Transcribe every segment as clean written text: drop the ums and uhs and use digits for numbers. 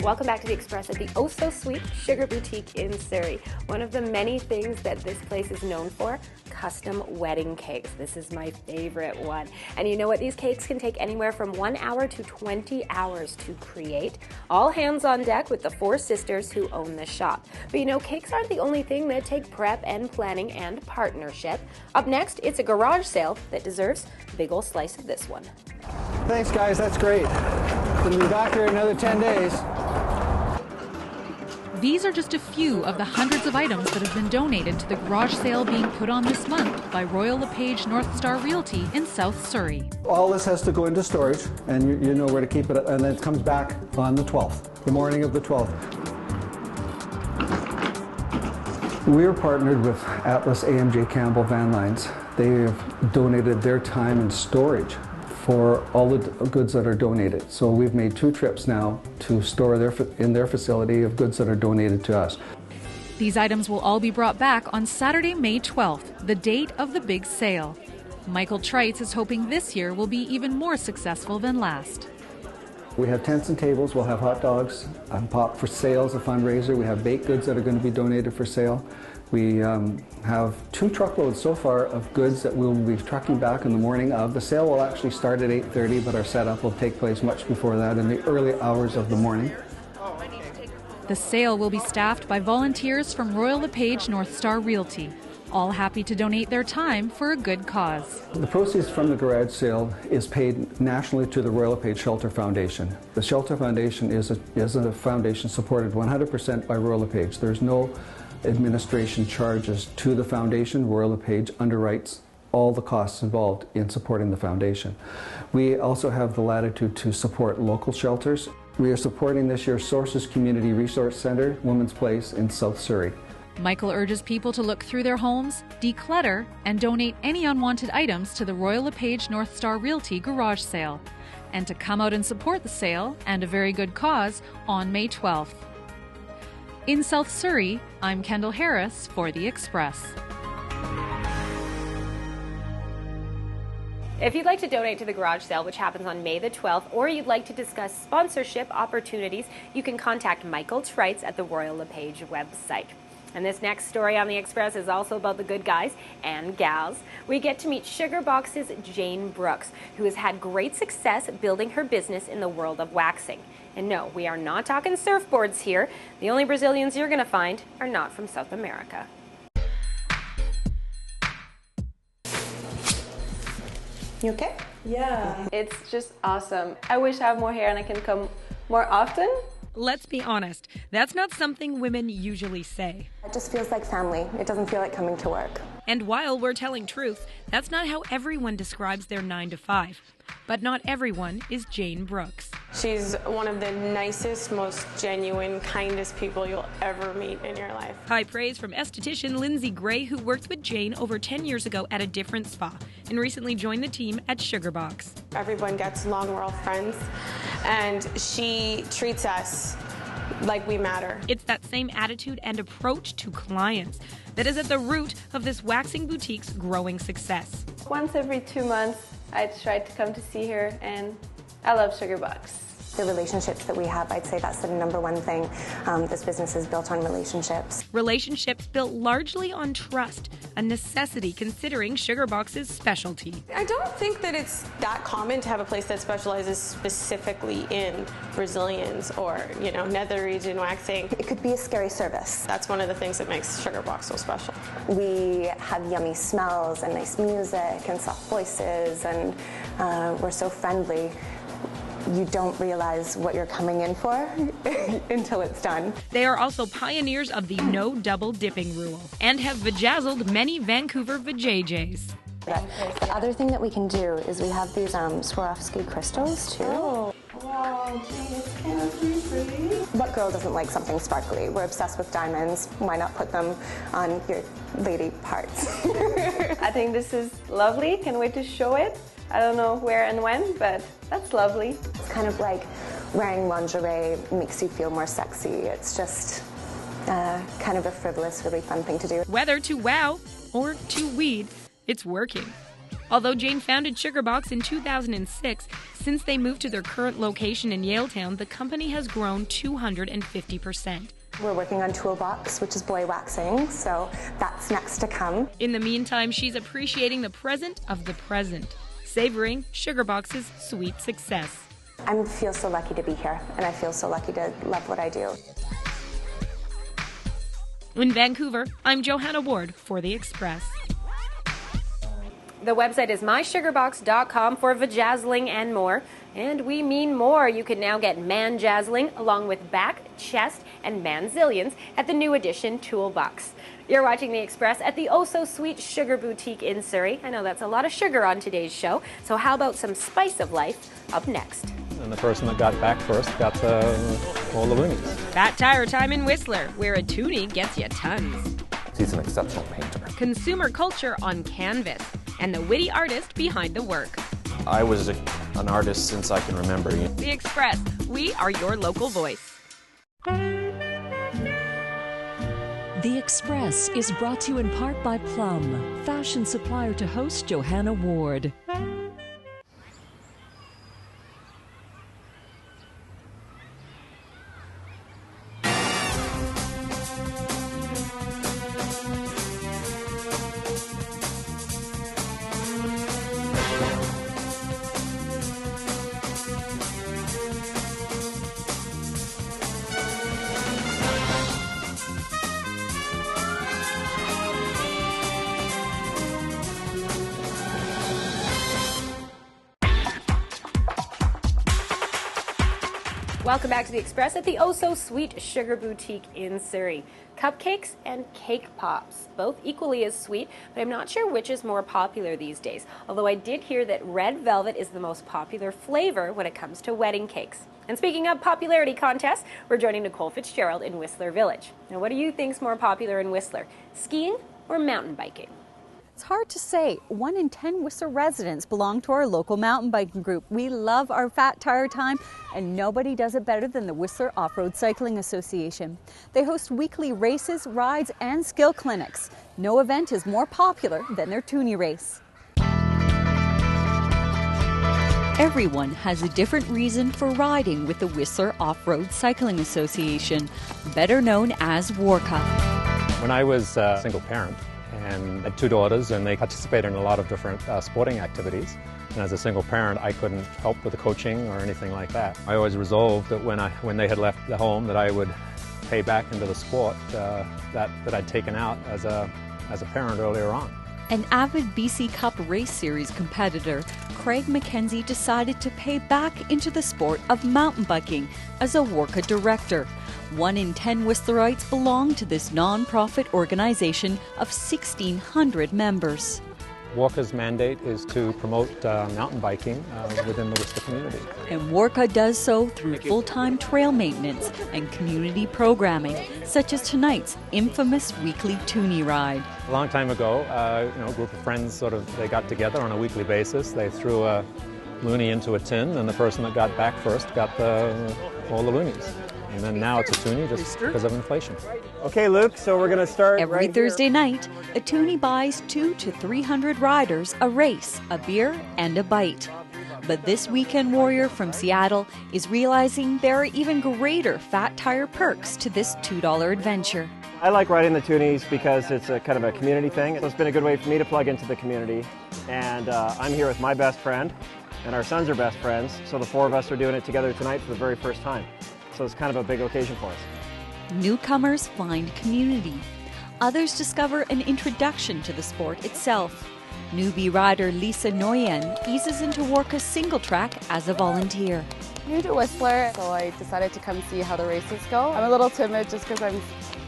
Welcome back to The Express at the Oh So Sweet Sugar Boutique in Surrey. One of the many things that this place is known for, custom wedding cakes. This is my favorite one. And you know what? These cakes can take anywhere from 1 hour to 20 hours to create. All hands on deck with the 4 sisters who own the shop. But you know, cakes aren't the only thing that take prep and planning and partnership. Up next, it's a garage sale that deserves a big ol' slice of this one. Thanks, guys. That's great. We'll be back here in another 10 days. These are just a few of the hundreds of items that have been donated to the garage sale being put on this month by Royal LePage North Star Realty in South Surrey. All this has to go into storage, and you know where to keep it, and then it comes back on the 12th, the morning of the 12th. We are partnered with Atlas AMJ Campbell Van Lines. They have donated their time and storage for all the goods that are donated. So we've made 2 trips now to store in their facility of goods that are donated to us. These items will all be brought back on Saturday, May 12th, the date of the big sale. Michael Trites is hoping this year will be even more successful than last. We have tents and tables, we'll have hot dogs, pop for sales, a fundraiser. We have baked goods that are going to be donated for sale. We have 2 truckloads so far of goods that we'll be trucking back in the morning of. The sale will actually start at 8:30, but our setup will take place much before that in the early hours of the morning. The sale will be staffed by volunteers from Royal LePage North Star Realty, all happy to donate their time for a good cause. The proceeds from the garage sale is paid nationally to the Royal LePage Shelter Foundation. The Shelter Foundation is a foundation supported 100% by Royal LePage. There's no administration charges to the foundation. Royal LePage underwrites all the costs involved in supporting the foundation. We also have the latitude to support local shelters. We are supporting this year's Sources Community Resource Center, Women's Place in South Surrey. Michael urges people to look through their homes, declutter, and donate any unwanted items to the Royal LePage North Star Realty garage sale, and to come out and support the sale and a very good cause on May 12th. In South Surrey, I'm Kendall Harris for The Express. If you'd like to donate to the garage sale, which happens on May the 12th, or you'd like to discuss sponsorship opportunities, you can contact Michael Trites at the Royal LePage website. And this next story on The Express is also about the good guys and gals. We get to meet Sugarbox's Jane Brooks, who has had great success building her business in the world of waxing. And no, we are not talking surfboards here. The only Brazilians you're going to find are not from South America. You okay? Yeah. It's just awesome. I wish I have more hair and I can come more often. Let's be honest, that's not something women usually say. It just feels like family. It doesn't feel like coming to work. And while we're telling truth, that's not how everyone describes their 9 to 5. But not everyone is Jane Brooks. She's one of the nicest, most genuine, kindest people you'll ever meet in your life. High praise from esthetician Lindsay Gray, who worked with Jane over 10 years ago at a different spa and recently joined the team at Sugarbox. Everyone gets along, we're all friends, and she treats us like we matter. It's that same attitude and approach to clients that is at the root of this waxing boutique's growing success. Once every 2 months, I try to come to see her, and I love Sugarbox. The relationships that we have, I'd say that's the number one thing. This business is built on relationships. Relationships built largely on trust, a necessity considering Sugarbox's specialty. I don't think that it's that common to have a place that specializes specifically in Brazilians or, nether region waxing. It could be a scary service. That's one of the things that makes Sugarbox so special. We have yummy smells and nice music and soft voices, and we're so friendly. You don't realize what you're coming in for until it's done. They are also pioneers of the no double dipping rule and have vajazzled many Vancouver vajayjays. The other thing that we can do is we have these Swarovski crystals too. Oh, wow, it's kind of pretty. What girl doesn't like something sparkly? We're obsessed with diamonds. Why not put them on your lady parts? I think this is lovely. Can't wait to show it. I don't know where and when, but that's lovely. It's kind of like wearing lingerie makes you feel more sexy. It's just kind of a frivolous, really fun thing to do. Whether to wow or to weed, it's working. Although Jane founded Sugarbox in 2006, since they moved to their current location in Yaletown, the company has grown 250%. We're working on Toolbox, which is boy waxing, so that's next to come. In the meantime, she's appreciating the present of the present, savoring Sugarbox's sweet success. I feel so lucky to be here, and I feel so lucky to love what I do. In Vancouver, I'm Johanna Ward for The Express. The website is mysugarbox.com for vajazzling and more. And we mean more. You can now get man-jazzling along with back, chest, and manzillions at the new edition Toolbox. You're watching The Express at the oh-so-sweet Sugar Boutique in Surrey. I know that's a lot of sugar on today's show, so how about some spice of life up next? And the person that got back first got all the loonies. Fat Tire Time in Whistler, where a toonie gets you tons. He's an exceptional painter. Consumer culture on canvas, and the witty artist behind the work. I was an artist since I can remember. The Express, we are your local voice. The Express is brought to you in part by Plum, fashion supplier to host Johanna Ward. Welcome back to The Express at the oh-so-sweet Sugar Boutique in Surrey. Cupcakes and cake pops, both equally as sweet, but I'm not sure which is more popular these days, although I did hear that red velvet is the most popular flavor when it comes to wedding cakes. And speaking of popularity contests, we're joining Nicole Fitzgerald in Whistler Village. Now, what do you think's more popular in Whistler, skiing or mountain biking? It's hard to say. 1 in 10 Whistler residents belong to our local mountain biking group. We love our Fat Tire Time, and nobody does it better than the Whistler Off-Road Cycling Association. They host weekly races, rides, and skill clinics. No event is more popular than their Toonie Race. Everyone has a different reason for riding with the Whistler Off-Road Cycling Association, better known as WARCA. When I was a single parent, and had 2 daughters, and they participated in a lot of different sporting activities. And as a single parent, I couldn't help with the coaching or anything like that. I always resolved that when they had left the home, that I would pay back into the sport that I'd taken out as a parent earlier on. An avid BC Cup Race Series competitor, Craig McKenzie decided to pay back into the sport of mountain biking as a WARCA director. 1 in 10 Whistlerites belong to this non-profit organization of 1,600 members. WARCA's mandate is to promote mountain biking within the Whistler community. And WARCA does so through full-time trail maintenance and community programming, such as tonight's infamous weekly Toonie Ride. A long time ago, a group of friends they got together on a weekly basis. They threw a loonie into a tin, and the person that got back first got all the loonies. And then now it's a Toonie just because of inflation. Okay, Luke, so we're going to start Every Thursday night, a Toonie buys 200 to 300 riders a race, a beer, and a bite. But this weekend warrior from Seattle is realizing there are even greater Fat Tire perks to this $2 adventure. I like riding the Toonies because it's a kind of a community thing. So it's been a good way for me to plug into the community. And I'm here with my best friend, and our sons are best friends. So the 4 of us are doing it together tonight for the very first time. So it's kind of a big occasion for us. Newcomers find community. Others discover an introduction to the sport itself. Newbie rider Lisa Noyen eases into WARCA's single track as a volunteer. New to Whistler, so I decided to come see how the races go. I'm a little timid just because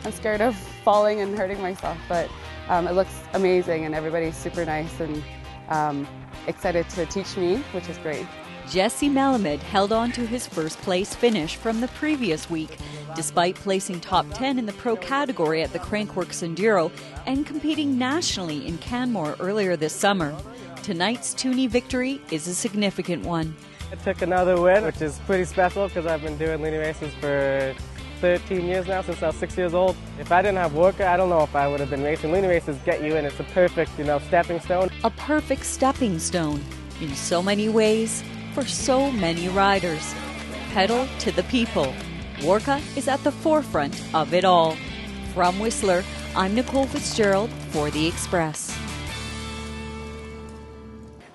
I'm scared of falling and hurting myself, but it looks amazing and everybody's super nice and excited to teach me, which is great. Jesse Melamed held on to his first place finish from the previous week, despite placing top 10 in the pro category at the Crankworks Enduro and competing nationally in Canmore earlier this summer. Tonight's Toonie victory is a significant one. I took another win, which is pretty special because I've been doing loonie races for 13 years now, since I was 6 years old. If I didn't have Worker, I don't know if I would have been racing. Looney Races get you in. It's a perfect, stepping stone. A perfect stepping stone in so many ways for so many riders. Pedal to the people. Worka is at the forefront of it all. From Whistler, I'm Nicole Fitzgerald for The Express.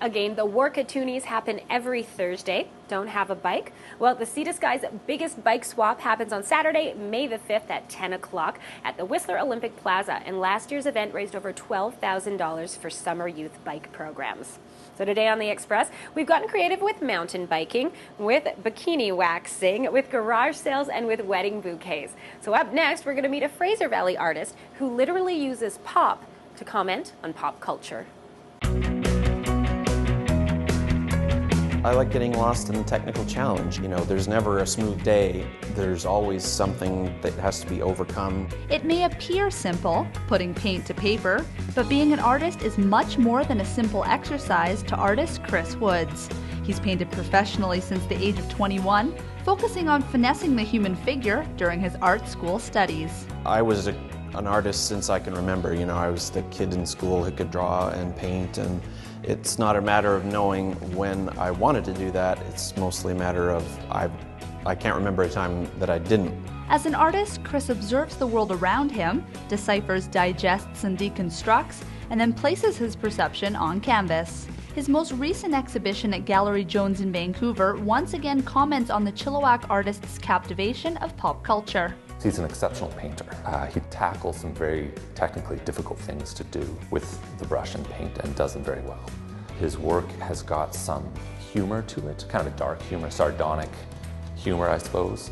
Again, the Worka Toonies happen every Thursday. Don't have a bike? Well, the Sea to Sky's biggest bike swap happens on Saturday, May the 5th at 10 o'clock at the Whistler Olympic Plaza. And last year's event raised over $12,000 for summer youth bike programs. So today on The Express, we've gotten creative with mountain biking, with bikini waxing, with garage sales, and with wedding bouquets. So up next, we're going to meet a Fraser Valley artist who literally uses pop to comment on pop culture. I like getting lost in the technical challenge. There's never a smooth day. There's always something that has to be overcome. It may appear simple, putting paint to paper, but being an artist is much more than a simple exercise to artist Chris Woods. He's painted professionally since the age of 21, focusing on finessing the human figure during his art school studies. I was an artist since I can remember. I was the kid in school who could draw and paint, and it's not a matter of knowing when I wanted to do that. It's mostly a matter of I can't remember a time that I didn't. As an artist, Chris observes the world around him, deciphers, digests, and deconstructs, and then places his perception on canvas. His most recent exhibition at Gallery Jones in Vancouver once again comments on the Chilliwack artist's captivation of pop culture. He's an exceptional painter. He tackles some very technically difficult things to do with the brush and paint and does them very well. His work has got some humor to it, kind of a dark humor, sardonic humor, I suppose.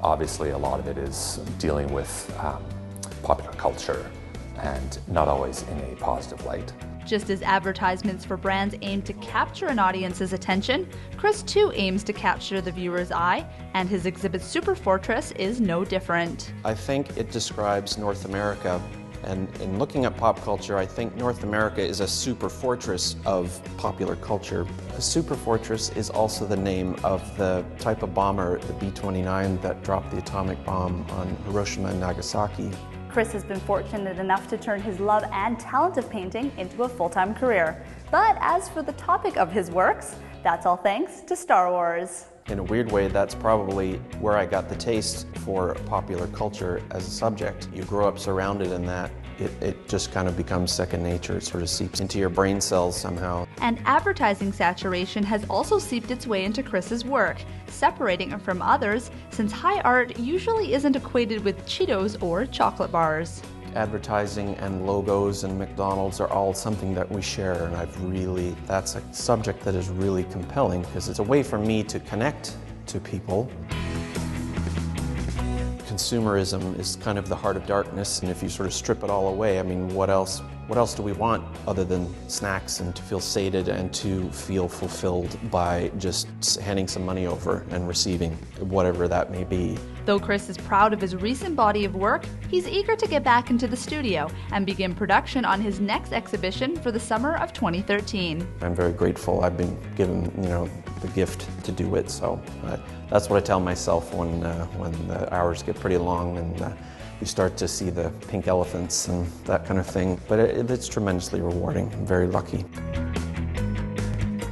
Obviously, a lot of it is dealing with popular culture and not always in a positive light. Just as advertisements for brands aim to capture an audience's attention, Chris too aims to capture the viewer's eye, and his exhibit Super Fortress is no different. I think it describes North America, and in looking at pop culture, I think North America is a super fortress of popular culture. A super fortress is also the name of the type of bomber, the B-29, that dropped the atomic bomb on Hiroshima and Nagasaki. Chris has been fortunate enough to turn his love and talent of painting into a full-time career. But as for the topic of his works, that's all thanks to Star Wars. In a weird way, that's probably where I got the taste for popular culture as a subject. You grow up surrounded in that. It just kind of becomes second nature. It sort of seeps into your brain cells somehow. And advertising saturation has also seeped its way into Chris's work, separating it from others, since high art usually isn't equated with Cheetos or chocolate bars. Advertising and logos and McDonald's are all something that we share, and that's a subject that is really compelling because it's a way for me to connect to people. Consumerism is kind of the heart of darkness, and if you sort of strip it all away, I mean, what else do we want other than snacks and to feel sated and to feel fulfilled by just handing some money over and receiving whatever that may be? Though Chris is proud of his recent body of work, he's eager to get back into the studio and begin production on his next exhibition for the summer of 2013. I'm very grateful. I've been given, the gift to do it, so that's what I tell myself when the hours get pretty long and you start to see the pink elephants and that kind of thing. But it's tremendously rewarding. I'm very lucky.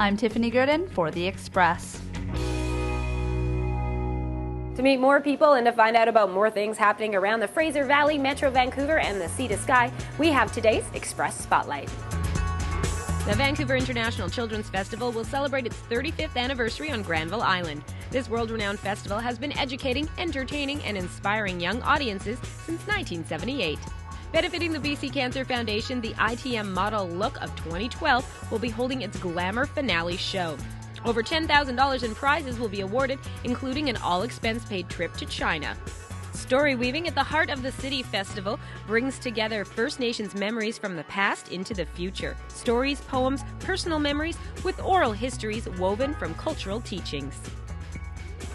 I'm Tiffany Gurdon for The Express. To meet more people and to find out about more things happening around the Fraser Valley, Metro Vancouver, and the Sea to Sky, we have today's Express Spotlight. The Vancouver International Children's Festival will celebrate its 35th anniversary on Granville Island. This world-renowned festival has been educating, entertaining, and inspiring young audiences since 1978. Benefiting the BC Cancer Foundation, the ITM Model Look of 2012 will be holding its Glamour Finale show. Over $10,000 in prizes will be awarded, including an all-expense-paid trip to China. Story weaving at the heart of the City Festival brings together First Nations memories from the past into the future. Stories, poems, personal memories with oral histories woven from cultural teachings.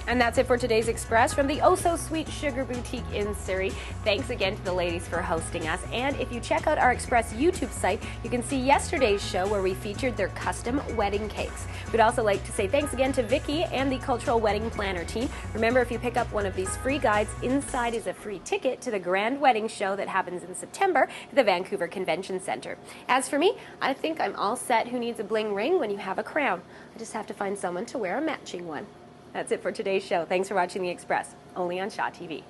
And that's it for today's Express from the oh-so-sweet Sugar Boutique in Surrey. Thanks again to the ladies for hosting us. And if you check out our Express YouTube site, you can see yesterday's show where we featured their custom wedding cakes. We'd also like to say thanks again to Vicki and the Cultural Wedding Planner team. Remember, if you pick up one of these free guides, inside is a free ticket to the Grand Wedding Show that happens in September at the Vancouver Convention Centre. As for me, I think I'm all set. Who needs a bling ring when you have a crown? I just have to find someone to wear a matching one. That's it for today's show. Thanks for watching The Express, only on Shaw TV.